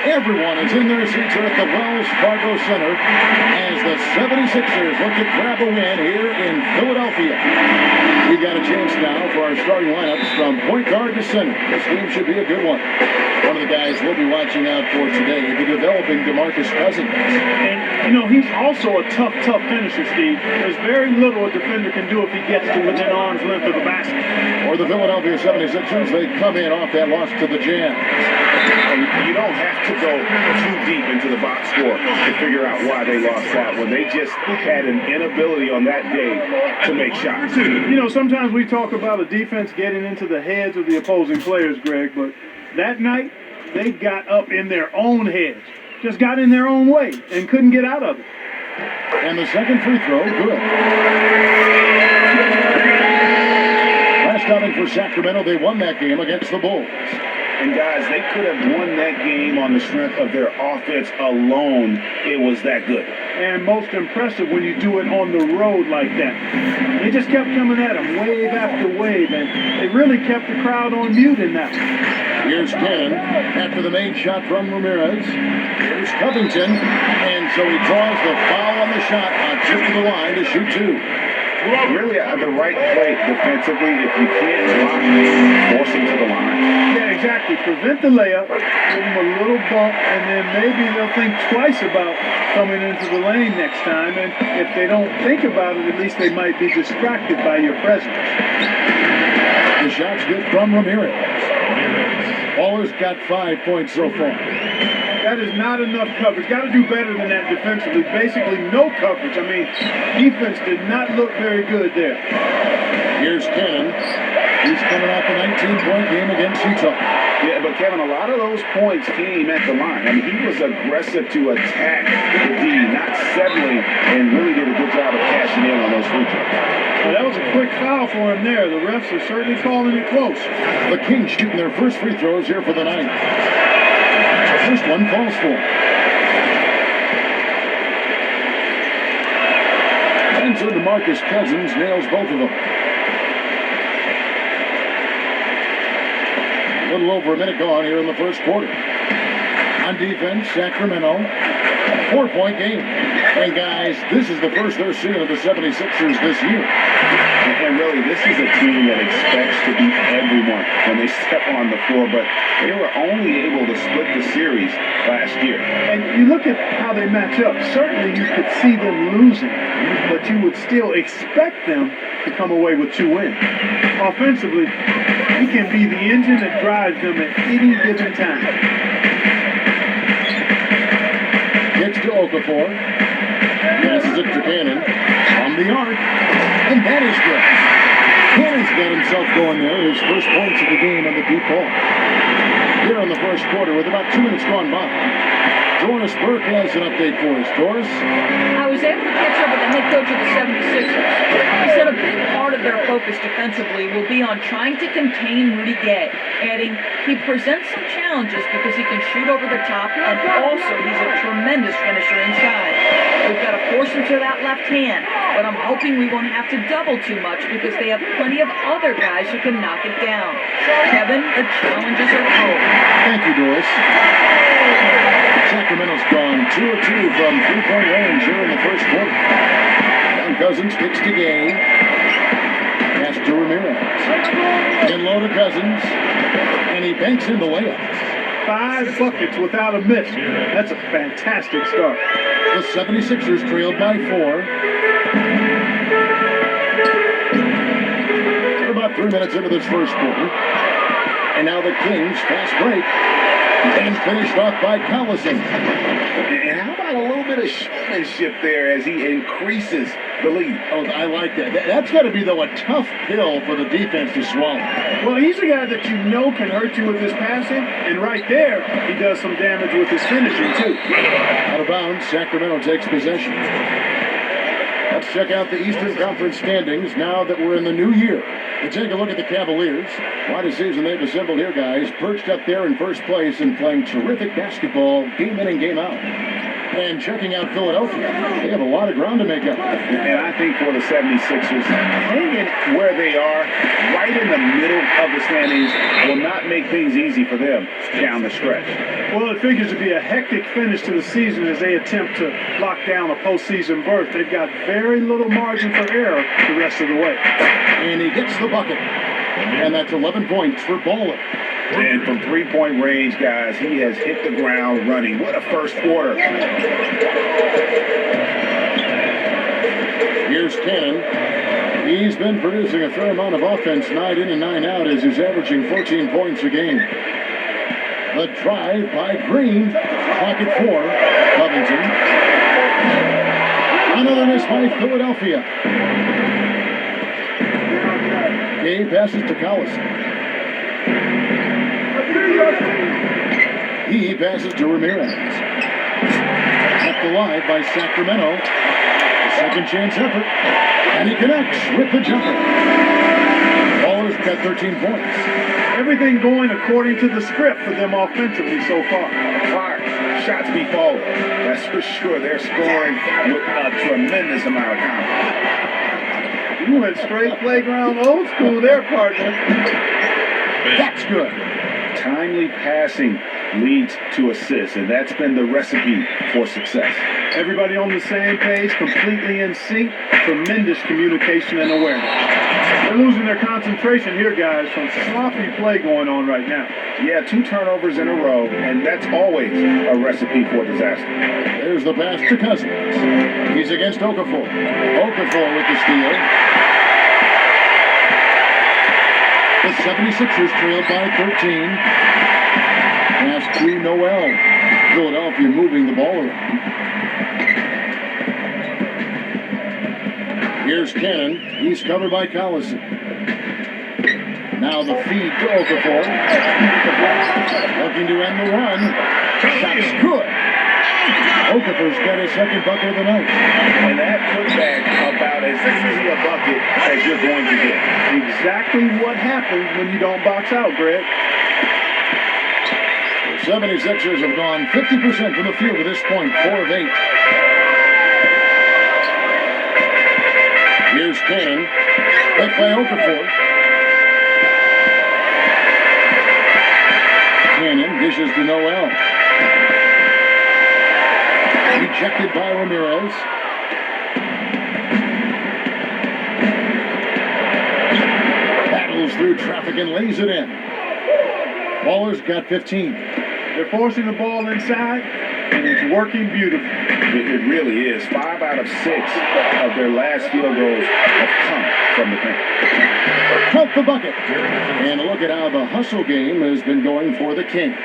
Everyone is in their seats here at the Wells Fargo Center as the 76ers look to grab a win here in Philadelphia. We've got a chance now for our starting lineups from point guard to center. This game should be a good one. One of the guys we'll be watching out for today, the developing DeMarcus Cousins. And, he's also a tough finisher, Steve. There's very little a defender can do if he gets to within arm's length of the basket. For the Philadelphia 76ers, they come in off that loss to the Jazz. You don't have to go too deep into the box score to figure out why they lost that one. They just had an inability on that day to make shots. Sometimes we talk about a defense getting into the heads of the opposing players, Greg, but that night, they got up in their own heads. Just got in their own way and couldn't get out of it. And the second free throw, good. Last outing for Sacramento, they won that game against the Bulls. And guys, they could have won that game on the strength of their offense alone. It was that good. And most impressive when you do it on the road like that. They just kept coming at them wave after wave, and they really kept the crowd on mute in that one. Here's Cannon after the made shot from Ramirez. Here's Covington, and so he draws the foul on the shot on trip to the line to shoot two. Really, the right play defensively. If you can't block, force him to the line. Yeah, exactly. Prevent the layup, give him a little bump, and then maybe they'll think twice about coming into the lane next time. And if they don't think about it, at least they might be distracted by your presence. The shot's good from Ramirez. Baller's got 5 points so far. That is not enough coverage. Got to do better than that defensively. Basically, no coverage. Defense did not look very good there. Here's Cannon. He's coming off a 19-point game against Utah. Yeah, but Kevin, a lot of those points came at the line. He was aggressive to attack the D, not settling, and really did a good job of cashing in on those free throws. Well, that was a quick foul for him there. The refs are certainly calling it close. The Kings shooting their first free throws here for the night. The first one falls for. And so DeMarcus Cousins nails both of them. A little over a minute gone here in the first quarter. On defense, Sacramento, 4-point game. And guys, this is the first they're seeing of the 76ers this year. And really, this is a team that expects to beat everyone when they step on the floor, but they were only able to split the series last year. And you look at how they match up. Certainly you could see them losing, but you would still expect them to come away with 2 wins. Offensively, he can be the engine that drives them at any given time. Gets to Okafor. Passes it to Cannon. On the arc. And that is good. Cannon's got himself going there. His first points of the game on the deep ball. Here in the first quarter with about 2 minutes gone by. Doris Burke has an update for us. Doris? I was able to catch up with the head coach of the 76ers. He said a big part of their focus defensively will be on trying to contain Rudy Gay, adding, he presents some challenges because he can shoot over the top, and also he's a tremendous finisher inside. We've got to force him to that left hand, but I'm hoping we won't have to double too much because they have plenty of other guys who can knock it down. Kevin, the challenges are full. Thank you, Doris. Sacramento's gone 2 of 2 from 3-point range here in the first quarter. Young Cousins kicks to Gay. Pass to Ramirez. In low to Cousins. And he banks in the layup. 5 buckets without a miss. That's a fantastic start. The 76ers trailed by 4. We're about 3 minutes into this first quarter. And now the Kings fast break. And finished off by Collison. And how about a little bit of showmanship there as he increases the lead? Oh, I like that. That's got to be, though, a tough pill for the defense to swallow. Well, he's a guy that you know can hurt you with his passing, and right there, he does some damage with his finishing, too. Out of bounds, Sacramento takes possession. Let's check out the Eastern Conference standings now that we're in the new year. We take a look at the Cavaliers. Quite a season they've assembled here, guys. Perched up there in first place and playing terrific basketball game in and game out. And checking out Philadelphia, they have a lot of ground to make up. And I think for the 76ers, hanging where they are, right in the middle of the standings, will not make things easy for them down the stretch. Well, it figures to be a hectic finish to the season as they attempt to lock down a postseason berth. They've got very little margin for error the rest of the way. And he gets the bucket. And that's 11 points for Baller. And from three-point range, guys, he has hit the ground running. What a first quarter. Here's Cannon. He's been producing a fair amount of offense night in and night out as he's averaging 14 points a game. The drive by Green. Pocket 4. Covington. Another miss by Philadelphia. Gay passes to Collison. He passes to Ramirez. Kept alive by Sacramento. A second chance effort. And he connects with the jumper. Baller's got 13 points. Everything going according to the script for them offensively so far. Fire. Shots be falling. That's for sure. They're scoring with a tremendous amount of confidence. You went straight playground old school there, partner. That's good. Timely passing leads to assists, and that's been the recipe for success. Everybody on the same page, completely in sync, tremendous communication and awareness. They're losing their concentration here, guys. Some sloppy play going on right now. Yeah, 2 turnovers in a row, and that's always a recipe for disaster. There's the pass to Cousins. He's against Okafor. Okafor with the steal. The 76ers trailed by 13. Pass to Noel. Philadelphia moving the ball around. Here's Cannon. He's covered by Collison. Now the feed to Okafor. Looking to end the run. Shot's good. Okafor's got his second bucket of the night. And that putback about as easy a bucket as you're going to get. Exactly what happens when you don't box out, Greg. The 76ers have gone 50% from the field at this point, 4 of 8. Here's Cannon. Picked by Okafor. Cannon dishes to Noel. Rejected by Ramirez. Battles through traffic and lays it in. Baller's got 15. They're forcing the ball inside, and it's working beautifully. It really is. 5 out of 6 of their last field goals have come from the paint. Count the bucket. And look at how the hustle game has been going for the Kings.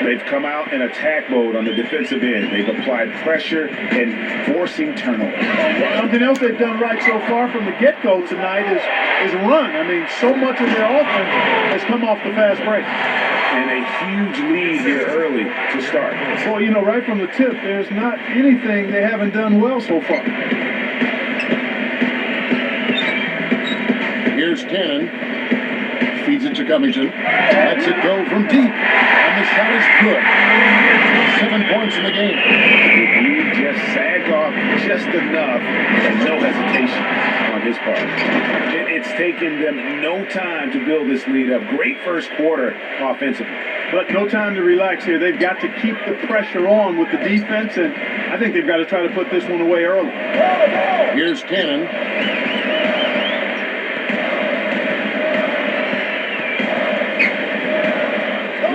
They've come out in attack mode on the defensive end. They've applied pressure and forcing turnovers. Something else they've done right so far from the get-go tonight is run. I mean, so much of their offense has come off the fast break. And a huge lead here early to start. Well, you know, right from the tip, there's not anything they haven't done well so far. Here's Cannon. Feeds it to Covington. Lets it go from deep. And the shot is good. 7 points in the game. He just sagged off just enough and no hesitation on his part. It's taken them no time to build this lead up. Great first quarter offensively. But no time to relax here. They've got to keep the pressure on with the defense, and I think they've got to try to put this one away early. Here's Cannon.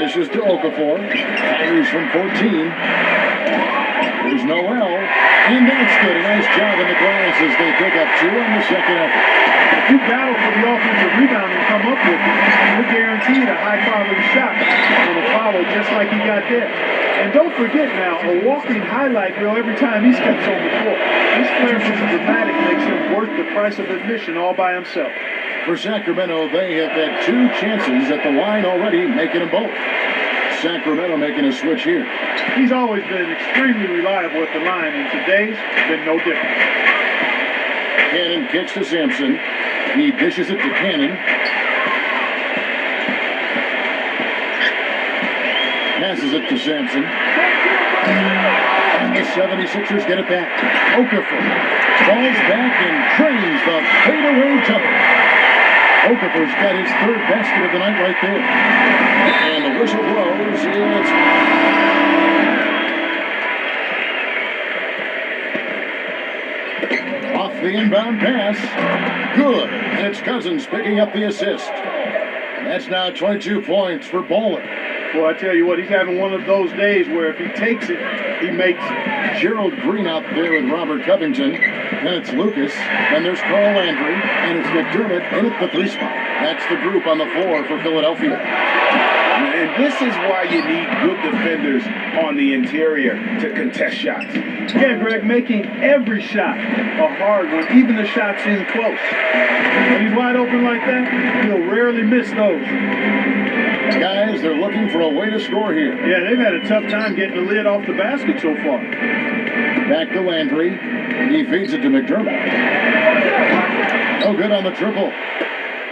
Dishes to Okafor. Fires from 14. There's Noel. And that's good. A nice job in the glass as they pick up 2 on the second effort. If you battle for the offensive rebound and come up with it, you're guaranteed a high-quality shot on a follow just like he got there. And don't forget now, a walking highlight reel every time he steps on the floor. This flair for the dramatic makes him worth the price of admission all by himself. For Sacramento, they have had 2 chances at the line already, making them both. Sacramento making a switch here. He's always been extremely reliable at the line, and today's been no different. Cannon kicks to Sampson. He dishes it to Cannon. Passes it to Sampson. And the 76ers get it back. Okafor falls back and drains the fadeaway jumper. Okafor's got his third basket of the night right there. And the whistle blows. It's off the inbound pass. Good. And it's Cousins picking up the assist. And that's now 22 points for Bowler. Well, I tell you what, he's having one of those days where if he takes it, he makes it. Gerald Green out there with Robert Covington. Then it's Lucas. Then there's Carl Landry. And it's McDermott in at the 3 spot. That's the group on the floor for Philadelphia. And this is why you need good defenders on the interior to contest shots. Yeah, Greg, making every shot a hard one, even the shots in close. When he's wide open like that, he'll rarely miss those. Guys, they're looking for a way to score here. Yeah, they've had a tough time getting the lid off the basket so far. Back to Landry. He feeds it to McDermott. No good on the triple.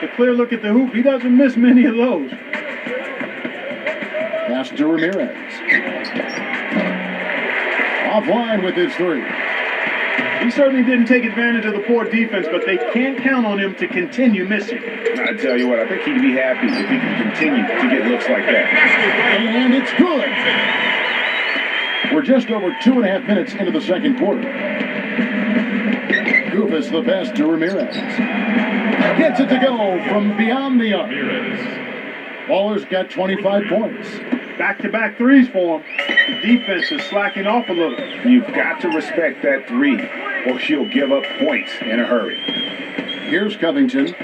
A clear look at the hoop. He doesn't miss many of those. Pass to Ramirez. Offline with his 3. He certainly didn't take advantage of the poor defense, but they can't count on him to continue missing. I tell you what, I think he'd be happy if he can continue to get looks like that. And it's good. We're just over 2.5 minutes into the second quarter. Goofus the pass to Ramirez. Gets it to go from beyond the arc. Baller's got 25 points. Back-to-back threes for him. The defense is slacking off a little. You've got to respect that 3, or she'll give up points in a hurry. Here's Covington.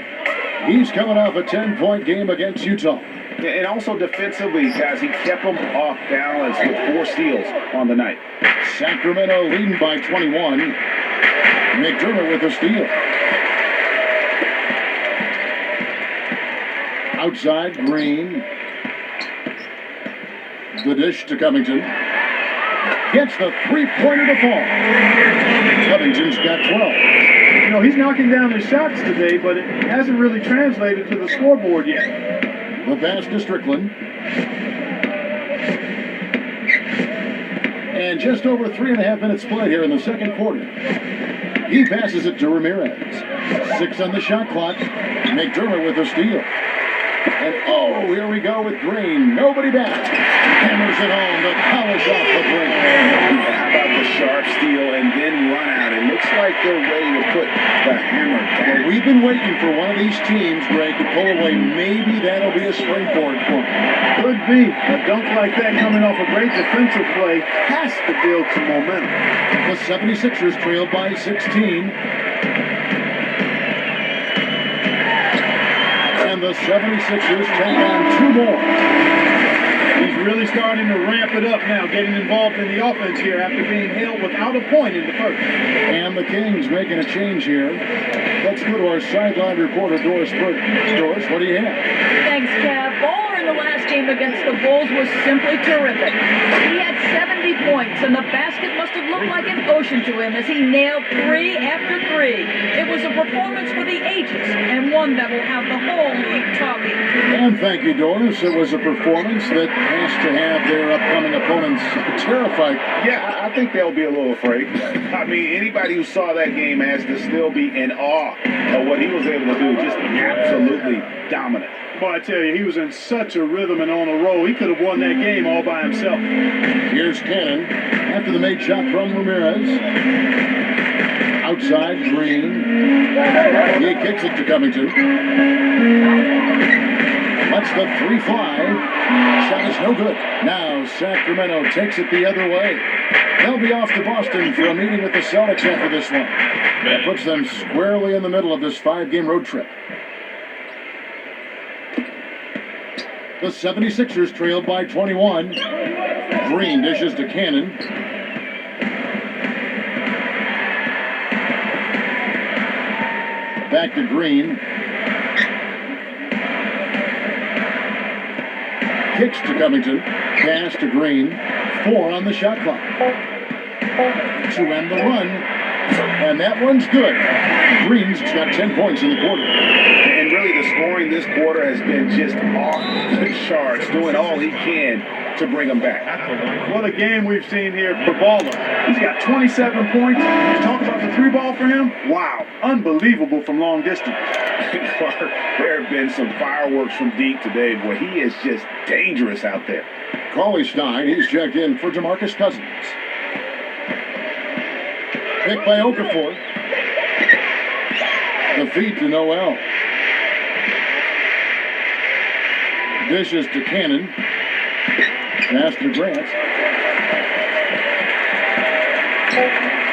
He's coming off a 10-point game against Utah. And also defensively, guys, he kept them off balance with 4 steals on the night. Sacramento leading by 21. McDermott with a steal. Outside, Green. The dish to Covington. Gets the 3-pointer to fall. Covington's got 12. You know, he's knocking down his shots today, but it hasn't really translated to the scoreboard yet. The pass to Strickland. And just over 3.5 minutes played here in the second quarter. He passes it to Ramirez. 6 on the shot clock. McDermott with a steal. And oh, here we go with Green. Nobody back. Hammers it home to polish off the break. How about the sharp steal and then run out? It looks like they're ready to put the hammer down. Well, we've been waiting for one of these teams, Greg, to pull away. Maybe that'll be a springboard for them. Could be. A dunk like that coming off a great defensive play has to build some momentum. The 76ers trail by 16. And the 76ers take on 2 more. He's really starting to ramp it up now, getting involved in the offense here after being held without a point in the first. And the Kings making a change here. Let's go to our sideline reporter, Doris Burke. Doris, what do you have? Thanks, Cav. Bowler in the last game against the Bulls was simply terrific. He had 70 points, and the basket must have looked like an ocean to him as he nailed 3 after 3. It was a performance for the ages, and one that will have the whole league talking. And thank you, Doris. It was a performance that has to have their upcoming opponents terrified. Yeah, I think they'll be a little afraid. I mean, anybody who saw that game has to still be in awe of what he was able to do. Just absolutely dominant. Boy, I tell you, he was in such a rhythm and on a roll. He could have won that game all by himself. Here's Cannon after the made shot from Ramirez. Outside, Green. He kicks it to Covington. Lets the 3 fly. Shot is no good. Now Sacramento takes it the other way. They'll be off to Boston for a meeting with the Celtics after this one. That puts them squarely in the middle of this 5-game road trip. The 76ers trailed by 21. Green dishes to Cannon. Back to Green. Kicks to Covington. Pass to Green. 4 on the shot clock. To end the run. And that one's good. Green's got 10 points in the quarter. And really, the scoring this quarter has been just off the charts, doing all he can to bring them back. What a game we've seen here for Baller. He's got 27 points. Talk about the three ball for him. Wow, unbelievable from long distance. There have been some fireworks from deep today. Boy, he is just dangerous out there. Cauley Stein, he's checked in for DeMarcus Cousins. Pick by Okafor. The feed to Noel. Dishes to Cannon. Pass to Grant.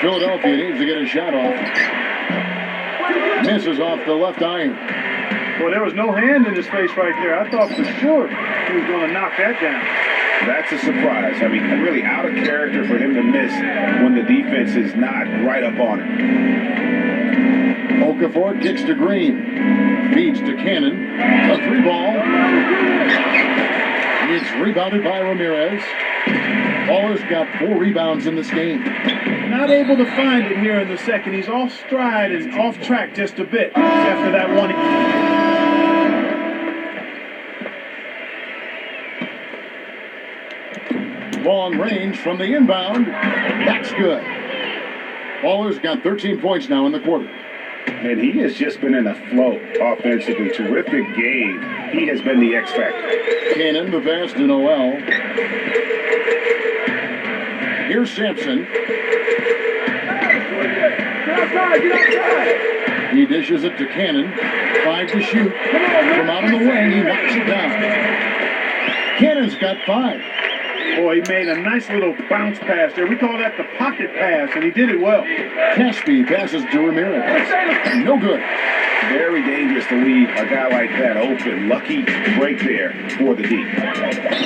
Philadelphia needs to get a shot off. Misses off the left iron. Well, there was no hand in his face right there. I thought for sure he was going to knock that down. That's a surprise. I mean, really out of character for him to miss when the defense is not right up on him. Okafor kicks to Green. Feeds to Cannon. A three ball. It's rebounded by Ramirez. Baller's got 4 rebounds in this game. Not able to find it here in the second. He's off stride and off track just a bit after that one. Long range from the inbound. That's good. Baller's got 13 points now in the quarter. And he has just been in a flow offensively. Terrific game. He has been the X factor. Cannon, the pass to Noel. Here's Sampson. Get outside! He dishes it to Cannon. 5 to shoot. From out of the wing, he knocks it down. Cannon's got 5. Boy, he made a nice little bounce pass there. We call that the pocket pass, and he did it well. Caspi passes to Ramirez. No good. Very dangerous to leave a guy like that open. Lucky break there for the D.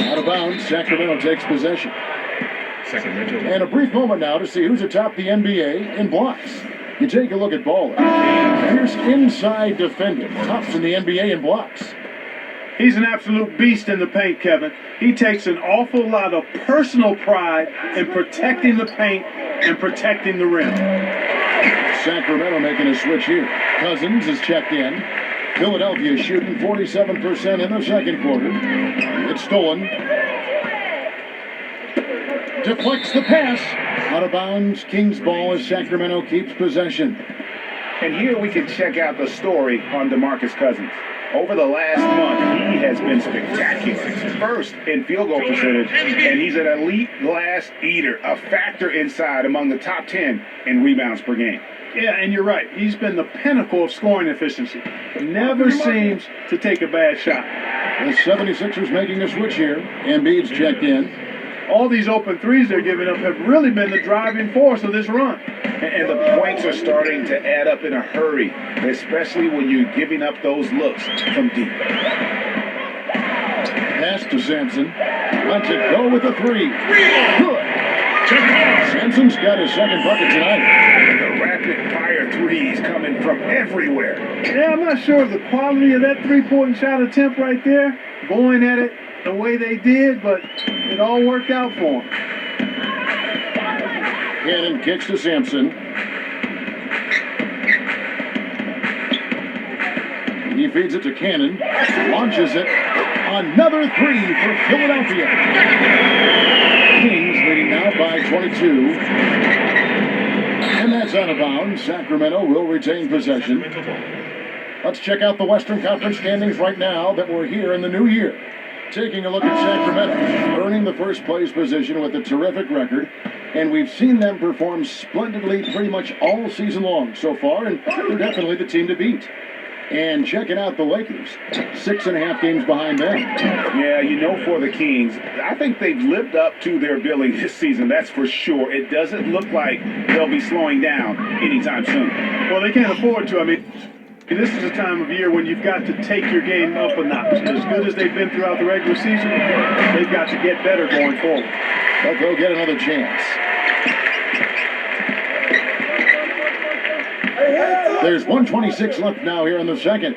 Out of bounds, Sacramento takes possession. Sacramento. And a brief moment now to see who's atop the NBA in blocks. You take a look at Baller. Here's inside defender, tops in the NBA in blocks. He's an absolute beast in the paint, Kevin. He takes an awful lot of personal pride in protecting the paint and protecting the rim. Sacramento making a switch here. Cousins is checked in. Philadelphia shooting 47% in the second quarter. It's stolen. Deflects the pass. Out of bounds. Kings ball as Sacramento keeps possession. And here we can check out the story on DeMarcus Cousins. Over the last month, he has been spectacular. First in field goal percentage, and he's an elite glass eater, a factor inside among the top 10 in rebounds per game. Yeah, and you're right. He's been the pinnacle of scoring efficiency. Never seems to take a bad shot. The 76ers making a switch here. Embiid's checked in. All these open threes they're giving up have really been the driving force of this run. And the points are starting to add up in a hurry, especially when you're giving up those looks from deep. Pass to Sampson. Lets it go with a 3. Good. Sampson's got his second bucket tonight. The rapid-fire threes coming from everywhere. Yeah, I'm not sure of the quality of that three-point shot attempt right there, going at it the way they did, but it all worked out for him. Cannon kicks to Sampson. He feeds it to Cannon. Launches it. Another 3 for Philadelphia. Kings leading now by 22. And that's out of bounds. Sacramento will retain possession. Let's check out the Western Conference standings right now that we're here in the new year. Taking a look at Sacramento, earning the first place position with a terrific record. And we've seen them perform splendidly pretty much all season long so far, and they're definitely the team to beat. And checking out the Lakers, 6.5 games behind them. Yeah, you know, for the Kings, I think they've lived up to their billing this season, that's for sure. It doesn't look like they'll be slowing down anytime soon. Well, they can't afford to. I mean, this is a time of year when you've got to take your game up a notch. As good as they've been throughout the regular season, they've got to get better going forward. But they'll get another chance. There's 1:26 left now here in the second.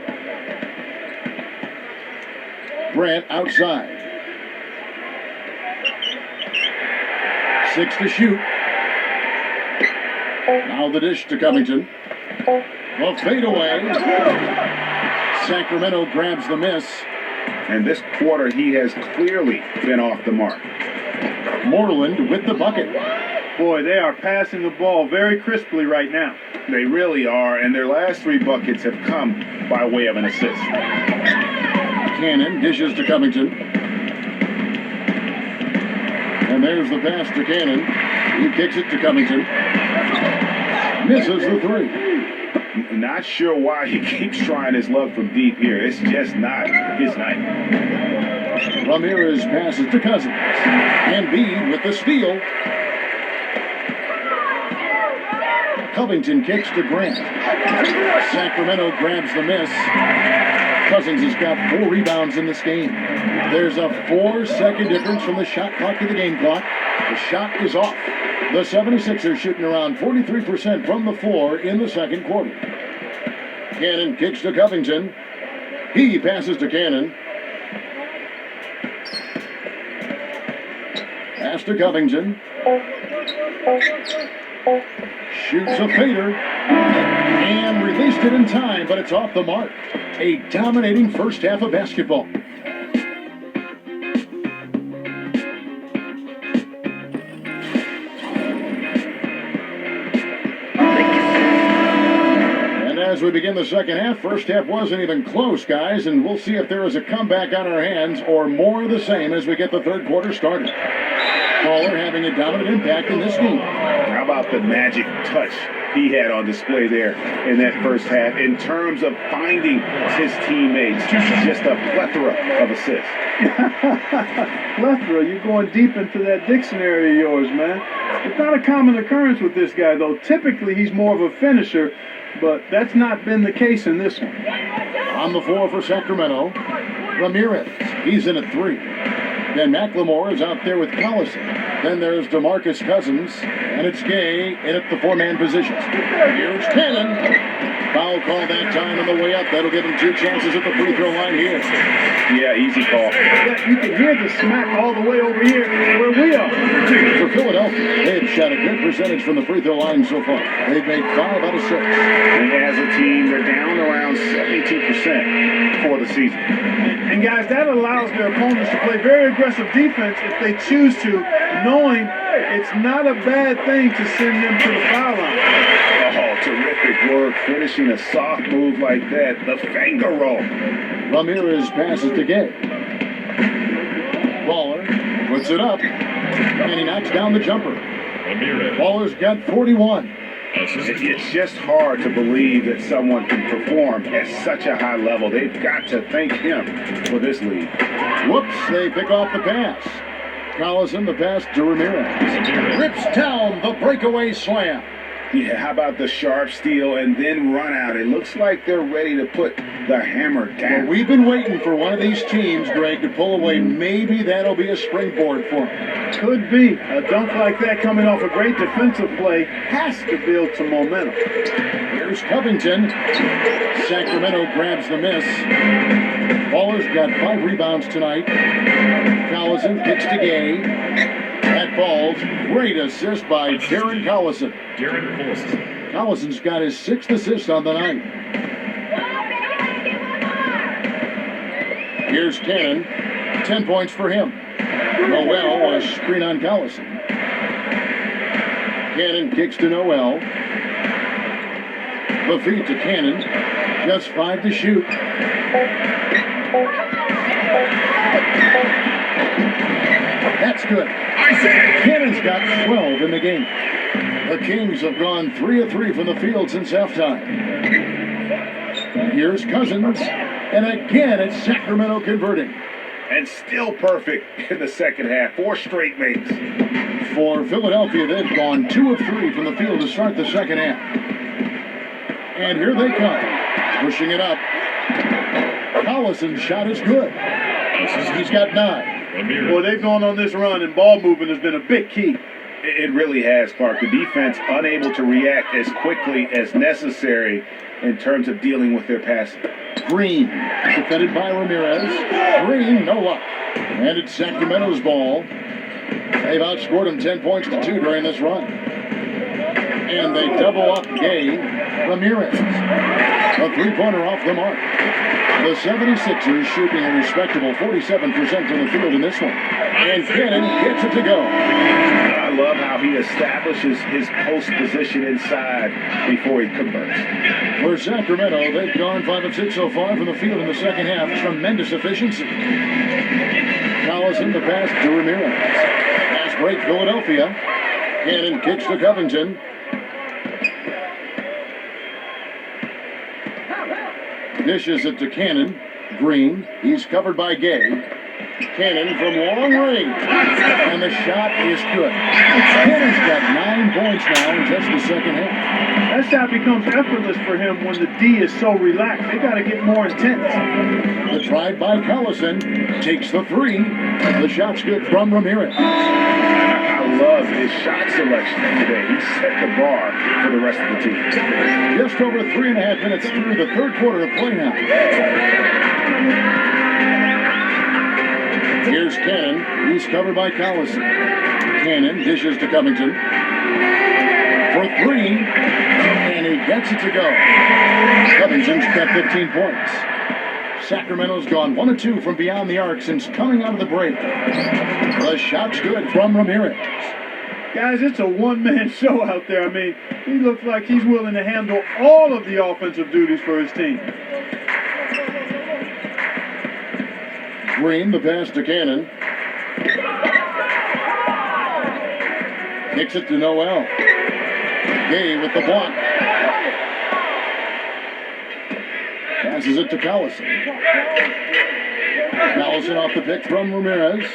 Grant outside. 6 to shoot. Now the dish to Covington. The fadeaway. Sacramento grabs the miss. And this quarter, he has clearly been off the mark. Moreland with the bucket. Boy, they are passing the ball very crisply right now. They really are, and their last 3 buckets have come by way of an assist. Cannon dishes to Covington. And there's the pass to Cannon. He kicks it to Covington. Misses the 3. Not sure why he keeps trying his luck from deep here. It's just not his night. Ramirez passes to Cousins. Embiid with the steal. Covington kicks to Grant. Sacramento grabs the miss. Cousins has got 4 rebounds in this game. There's a 4-second difference from the shot clock to the game clock. The shot is off. The 76ers shooting around 43% from the floor in the second quarter. Cannon kicks to Covington. He passes to Cannon. Pass to Covington. Shoots a fader. And released it in time, but it's off the mark. A dominating first half of basketball. And as we begin the second half, first half wasn't even close, guys, and we'll see if there is a comeback on our hands or more of the same as we get the third quarter started. Caller having a dominant impact in this game. How about the magic touch he had on display there in that first half in terms of finding his teammates? Just a plethora of assists. Plethora, you're going deep into that dictionary of yours, man. It's not a common occurrence with this guy, though. Typically, he's more of a finisher, but that's not been the case in this one. On the floor for Sacramento, Ramirez. He's in at 3. Then McLemore is out there with Collison. Then there's DeMarcus Cousins, and it's Gay in at the 4-man position. Here's Cannon. Foul call that time on the way up. That'll give him 2 chances at the free throw line here. Yeah, easy call. You can hear the smack all the way over here where we are. For Philadelphia, they've shot a good percentage from the free throw line so far. They've made 5 out of 6. And as a team, they're down around 72% for the season. And guys, that allows their opponents to play very aggressive defense if they choose to, knowing it's not a bad thing to send them to the foul line. Oh, terrific work finishing a soft move like that. The finger roll. Ramirez passes to Gay. Baller puts it up, and he knocks down the jumper. Baller's got 41. It's just hard to believe that someone can perform at such a high level. They've got to thank him for this lead. Whoops, they pick off the pass. Collison, the pass to Ramirez. Rips down the breakaway slam. Yeah, how about the sharp steal and then run out? It looks like they're ready to put the hammer down. Well, we've been waiting for one of these teams, Greg, to pull away. Maybe that'll be a springboard for them. Could be. A dunk like that coming off a great defensive play has to build some momentum. Here's Covington. Sacramento grabs the miss. Baller's got 5 rebounds tonight. Collison kicks to Gay. That falls. Great assist by Darren Collison. Collison's got his 6th assist on the night. Here's Cannon. 10 points for him. Noel, a screen on Collison. Cannon kicks to Noel. The feed to Cannon. Just 5 to shoot. That's good. Cannon's got 12 in the game. The Kings have gone 3 of 3 from the field since halftime. Here's Cousins. And again, it's Sacramento converting. And still perfect in the second half. 4 straight makes. For Philadelphia, they've gone 2 of 3 from the field to start the second half. And here they come. Pushing it up. Collison's shot is good. He's got 9. Well, they've gone on this run, and ball movement has been a big key. It really has, Clark. The defense unable to react as quickly as necessary in terms of dealing with their passing. Green, defended by Ramirez. Green, no luck. And it's Sacramento's ball. They've outscored them 10 points to 2 during this run. And they double up Gay. Ramirez. A 3-pointer off the mark. The 76ers shooting a respectable 47% from the field in this one. And Cannon gets it to go. I love how he establishes his post position inside before he converts. For Sacramento, they've gone 5 of 6 so far from the field in the second half. Tremendous efficiency. Collison, the pass to Ramirez. Pass break, Philadelphia. Cannon kicks to Covington. Dishes it to Cannon. Green. He's covered by Gay. Cannon from long range. And the shot is good. Cannon's got 9 points now in just the second half. That shot becomes effortless for him when the D is so relaxed. They got to get more intense. The drive by Collison takes the 3. The shot's good from Ramirez. I love his shot selection today. He set the bar for the rest of the team. Just over 3.5 minutes through the third quarter of play now. Here's Cannon. He's covered by Collison. Cannon dishes to Covington. For 3. And he gets it to go. Covington's got 15 points. Sacramento's gone 1 of 2 from beyond the arc since coming out of the break. The shot's good from Ramirez. Guys, it's a one-man show out there. I mean, he looks like he's willing to handle all of the offensive duties for his team. Green, the pass to Cannon. Kicks it to Noel. Gay with the block. Passes it to Collison. Collison off the pick from Ramirez.